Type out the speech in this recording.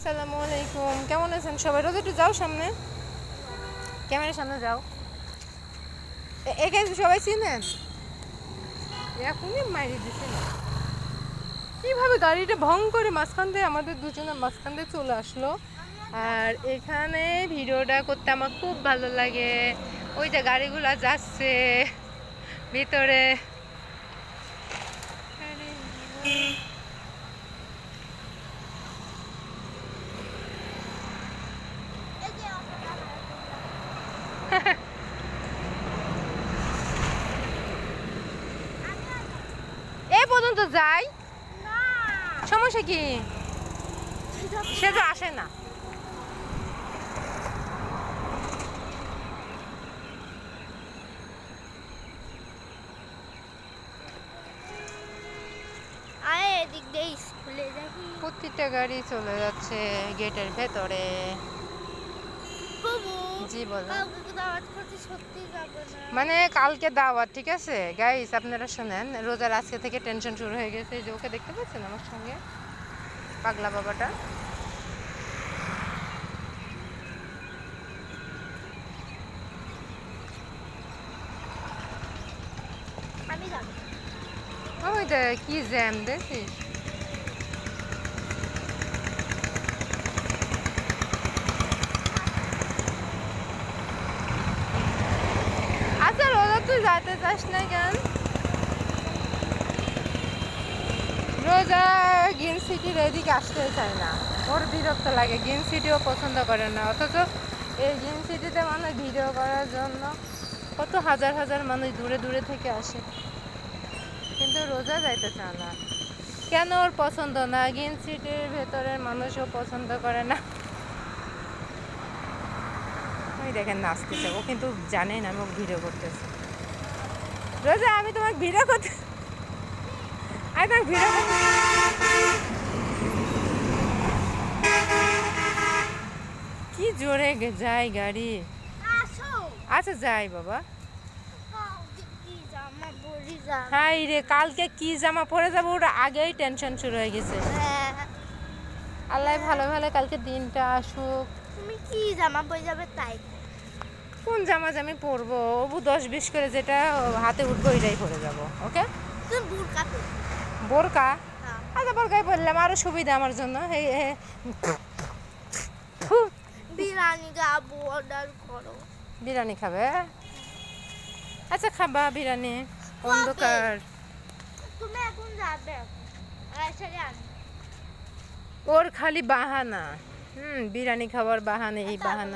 আসসালামু আলাইকুম, কেমন আছেন সবাই? রোজ একটু যাও সামনে, ক্যামেরার সামনে যাও। একে সবাই চিনেন? এখনই মাইরে দিছে না কিভাবে গাড়িটা ভং করে মাঝখান দিয়ে আমাদের দুজনের মাঝখান দিয়ে চলে আসলো। আর এখানে ভিডিওটা করতে আমার খুব ভালো লাগে। ওই যে গাড়িগুলো যাচ্ছে ভিতরে। এ পর্যন্ত যাই, সমস্যা কি? সে তো আসে না। প্রত্যেকটা গাড়ি চলে যাচ্ছে গেটের ভেতরে। জি বলো। মানে কালকে দাওয়াত, ঠিক আছে গাইস, আপনারা শুনেন, রোজার আজকে থেকে টেনশন শুরু হয়ে গেছে। যে ওকে দেখতে পাচ্ছেন আমার সঙ্গে, পাগলা বাবাটা। ওইটা কি জ্যাম দেখিস। আচ্ছা রোজা, তুই যাইতে চাস না কেন? রোজা গ্রিন সিটির এদিকে আসতে চায় না, ওর বিরক্ত লাগে। গ্রিন সিটিও পছন্দ করে না, অথচ এই গ্রিন সিটিতে মানুষ ভিডিও করার জন্য কত হাজার হাজার মানুষ দূরে দূরে থেকে আসে, কিন্তু রোজা যাইতে চায় না। কেন ওর পছন্দ না? গ্রিন সিটির ভেতরের মানুষও পছন্দ করে না। ওই দেখেন নাচতেছে, ও কিন্তু জানেই না আমি ওকে ভিডিও করতেছি। রোজা, আমি তোমাকে ভিডিও করতে, আমি তোমাকে ভিডিও করতে। কি জোরে যায় গাড়ি। আচ্ছা যাই বাবা। হাই রে, কালকে কি জামা পরে যাবো ওটা আগেই টেনশন শুরু হয়ে গেছে। আল্লাহ ভালো ভালো কালকে দিনটা আসুক। তুমি কি জামা পরে যাবে তাই? কোন জামা আমি পরবো? ওবু 10-20 করে যেটা হাতে উঠবো ওইটাই পরে যাবো। ওকে, তুমি বোরকা পরো। বোরকা? আচ্ছা বোরকাই পরলাম, আরো সুবিধা আমার জন্য। বিরিয়ানি খাবো, অর্ডার করো। বিরিয়ানি খাবে? আচ্ছা খাবা বিরিয়ানি, অন্ধকার। তুমি এখন যাবে? ওর খালি বাহানা, বিরিয়ানি খাবার বাহানা, এই বাহানা।